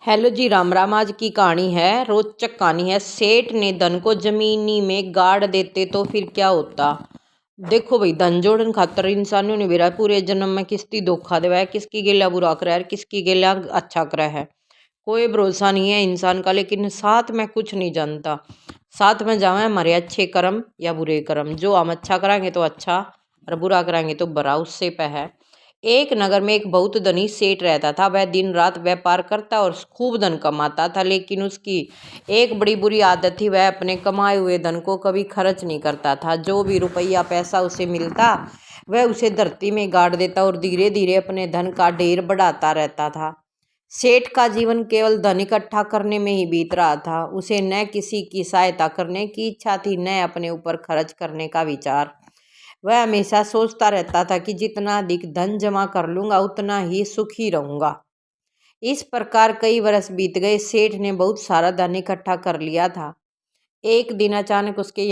Hello जी, राम राम। आज की कहानी है, रोचक कहानी है। सेठ ने धन को जमीनी में गाड़ देते तो फिर क्या होता। देखो भाई, धन जोड़न खातर इंसानों ने मेरा पूरे जन्म में किसकी धोखा देवा है, किसकी गेला बुरा करा है, किसकी गेला अच्छा करा है। कोई भरोसा नहीं है इंसान का। लेकिन साथ में कुछ नहीं जानता, साथ में जावे हमारे अच्छे कर्म या बुरे कर्म। जो हम अच्छा कराएंगे तो अच्छा, और बुरा कराएंगे तो बुरा, उससे पे है। एक नगर में एक बहुत धनी सेठ रहता था। वह दिन रात व्यापार करता और खूब धन कमाता था। लेकिन उसकी एक बड़ी बुरी आदत थी, वह अपने कमाए हुए धन को कभी खर्च नहीं करता था। जो भी रुपया पैसा उसे मिलता, वह उसे धरती में गाड़ देता और धीरे धीरे अपने धन का ढेर बढ़ाता रहता था। सेठ का जीवन केवल धन इकट्ठा करने में ही बीत रहा था। उसे न किसी की सहायता करने की इच्छा थी, न अपने ऊपर खर्च करने का विचार। वह हमेशा सोचता रहता था कि जितना अधिक धन जमा कर लूंगा उतना ही सुखी रहूंगा। इस प्रकार कई वर्ष बीत गए। सेठ ने बहुत सारा धन इकट्ठा कर लिया था। एक दिन अचानक उसके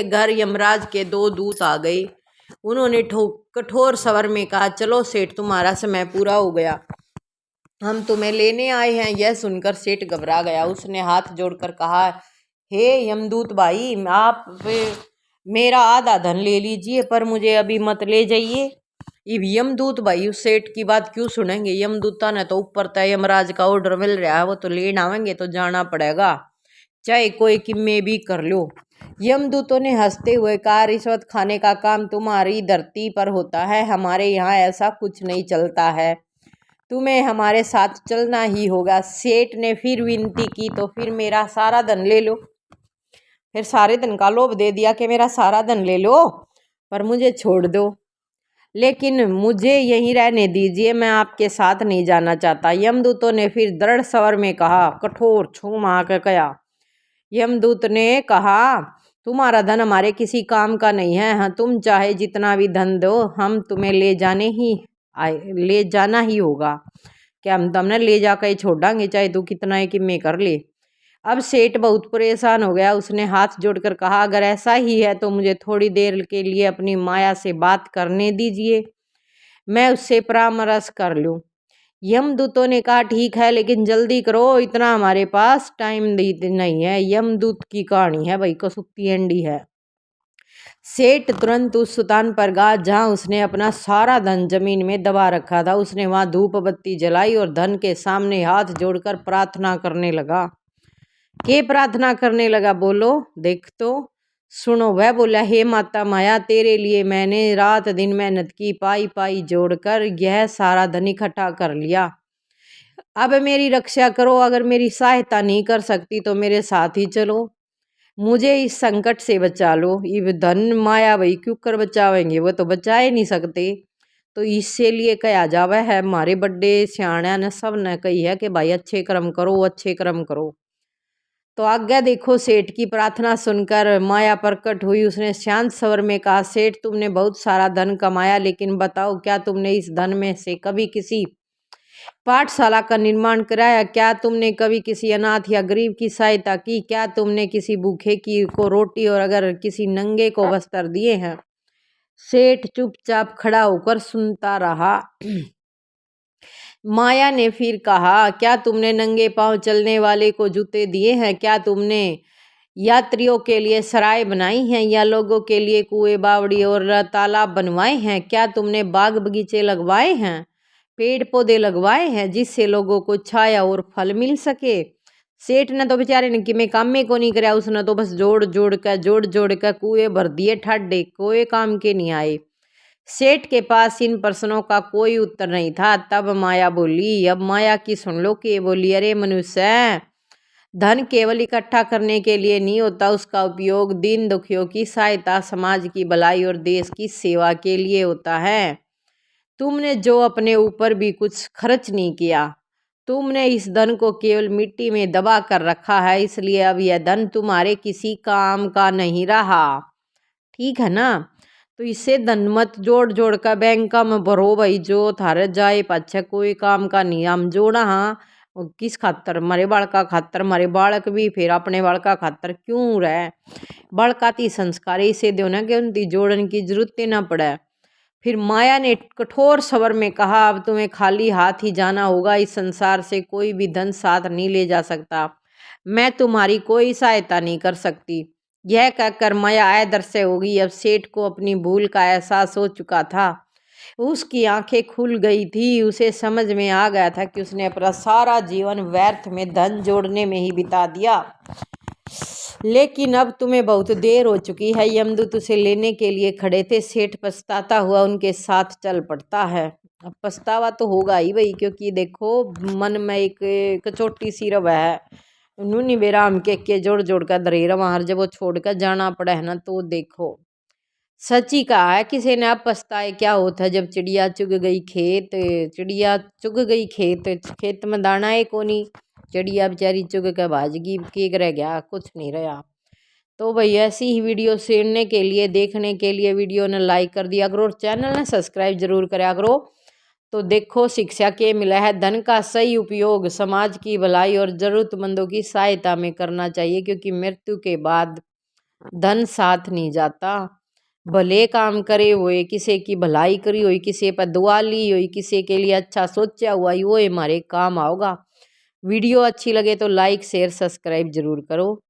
घर यमराज के दो दूत आ गए। उन्होंने कठोर स्वर में कहा, चलो सेठ, तुम्हारा समय पूरा हो गया, हम तुम्हें लेने आए हैं। यह सुनकर सेठ घबरा गया। उसने हाथ जोड़कर कहा, हे यमदूत भाई, आप मेरा आधा धन ले लीजिए, पर मुझे अभी मत ले जाइए। अब यमदूत भाई उस सेठ की बात क्यों सुनेंगे। यमदूता ने तो ऊपर तय यमराज का ऑर्डर मिल रहा है, वो तो लेने आवेंगे तो जाना पड़ेगा, चाहे कोई किम्मे भी कर लो। यमदूतों ने हंसते हुए कहा, रिश्वत खाने का काम तुम्हारी धरती पर होता है, हमारे यहाँ ऐसा कुछ नहीं चलता है, तुम्हें हमारे साथ चलना ही होगा। सेठ ने फिर विनती की, तो फिर मेरा सारा धन ले लो। फिर सारे धन का लोभ दे दिया कि मेरा सारा धन ले लो, पर मुझे छोड़ दो, लेकिन मुझे यहीं रहने दीजिए, मैं आपके साथ नहीं जाना चाहता। यमदूतों ने फिर दृढ़ स्वर में कहा, कठोर छू के कहा। यमदूत ने कहा, तुम्हारा धन हमारे किसी काम का नहीं है। हाँ, तुम चाहे जितना भी धन दो, हम तुम्हें ले जाना ही होगा। क्या हम तुमने ले जाकर ही छोड़ांगे, चाहे तू कितना है कि मैं कर ले। अब सेठ बहुत परेशान हो गया। उसने हाथ जोड़कर कहा, अगर ऐसा ही है तो मुझे थोड़ी देर के लिए अपनी माया से बात करने दीजिए, मैं उससे परामर्श कर लूं। यमदूतों ने कहा, ठीक है, लेकिन जल्दी करो, इतना हमारे पास टाइम नहीं है। यमदूत की कहानी है भाई, कसुक्ति एंडी है। सेठ तुरंत उस सुतान पर गया जहां उसने अपना सारा धन जमीन में दबा रखा था। उसने वहां धूप बत्ती जलाई और धन के सामने हाथ जोड़कर प्रार्थना करने लगा। के प्रार्थना करने लगा, बोलो देख तो, सुनो। वह बोला, हे माता माया, तेरे लिए मैंने रात दिन मेहनत की, पाई पाई जोड़कर यह सारा धन इकट्ठा कर लिया। अब मेरी रक्षा करो, अगर मेरी सहायता नहीं कर सकती तो मेरे साथ ही चलो, मुझे इस संकट से बचा लो। ये धन माया भाई क्यों कर बचावेंगे, वो तो बचा ही नहीं सकते। तो इससे लिए कहा जावा है, हमारे बड़े सियाणा ने सब ने कही है कि भाई अच्छे कर्म करो, अच्छे कर्म करो। तो आज्ञा देखो, सेठ की प्रार्थना सुनकर माया प्रकट हुई। उसने शांत स्वर में कहा, सेठ, तुमने बहुत सारा धन कमाया, लेकिन बताओ, क्या तुमने इस धन में से कभी किसी पाठशाला का निर्माण कराया? क्या तुमने कभी किसी अनाथ या गरीब की सहायता की? क्या तुमने किसी भूखे की को रोटी और अगर किसी नंगे को वस्त्र दिए हैं? सेठ चुपचाप खड़ा होकर सुनता रहा। माया ने फिर कहा, क्या तुमने नंगे पांव चलने वाले को जूते दिए हैं? क्या तुमने यात्रियों के लिए सराय बनाई हैं या लोगों के लिए कुएं बावड़ी और तालाब बनवाए हैं? क्या तुमने बाग बगीचे लगवाए हैं, पेड़ पौधे लगवाए हैं, जिससे लोगों को छाया और फल मिल सके? सेठ ने तो बेचारे ने कि मैं काम में को नहीं कराया, उसने तो बस जोड़ जोड़ कर कुएं भर दिए ठाडे, कोई काम के नहीं आए। सेठ के पास इन प्रश्नों का कोई उत्तर नहीं था। तब माया बोली, अब माया की सुन लो। कि बोली, अरे मनुष्य, धन केवल इकट्ठा करने के लिए नहीं होता, उसका उपयोग दीन दुखियों की सहायता, समाज की भलाई और देश की सेवा के लिए होता है। तुमने जो अपने ऊपर भी कुछ खर्च नहीं किया, तुमने इस धन को केवल मिट्टी में दबा कर रखा है, इसलिए अब यह धन तुम्हारे किसी काम का नहीं रहा। ठीक है ना? तो इससे धन मत जोड़ जोड़ कर बैंक में भरो भाई, जो थारे जाए पाछे कोई काम का नियम जोड़ा। हाँ, किस खातर? मरे बालका खातर। मरे बालक भी फिर अपने बालका खातर क्यों रहे? बालका ती संस्कार इसे दो ना कि उनकी जोड़न की जरूरत ही ना पड़े। फिर माया ने कठोर स्वर में कहा, अब तुम्हें खाली हाथ ही जाना होगा। इस संसार से कोई भी धन साथ नहीं ले जा सकता। मैं तुम्हारी कोई सहायता नहीं कर सकती। यह कहकर माया अदृश्य हो गई। अब सेठ को अपनी भूल का एहसास हो चुका था। उसकी आंखें खुल गई थी। उसे समझ में आ गया था कि उसने अपना सारा जीवन व्यर्थ में धन जोड़ने में ही बिता दिया। लेकिन अब तुम्हें बहुत देर हो चुकी है। यमदूत उसे लेने के लिए खड़े थे। सेठ पछताता हुआ उनके साथ चल पड़ता है। अब पछतावा तो होगा ही भाई, क्योंकि देखो मन में एक कचोटी सी रवा है। उन्होंने बेराम के जोड़ जोड़ कर दरेरा वहां जब वो छोड़कर जाना पड़ा है ना, तो देखो सच ही कहा है किसी ने। अब पछताए क्या होता। जब चिड़िया चुग गई खेत, चिड़िया चुग गई खेत, खेत में दाना है कोनी। चिड़िया बेचारी चुग के भाजगी, केक रह गया, कुछ नहीं रहा। तो भाई ऐसी ही वीडियो सुनने के लिए, देखने के लिए वीडियो ने लाइक कर दिया करो और चैनल ने सब्सक्राइब जरूर करा करो। तो देखो शिक्षा के मिला है, धन का सही उपयोग समाज की भलाई और जरूरतमंदों की सहायता में करना चाहिए, क्योंकि मृत्यु के बाद धन साथ नहीं जाता। भले काम करे हुए, किसी की भलाई करी हुई, किसी पर दुआ ली हुई, किसी के लिए अच्छा सोचा हुआ, वो हमारे काम आओगा। वीडियो अच्छी लगे तो लाइक शेयर सब्सक्राइब जरूर करो।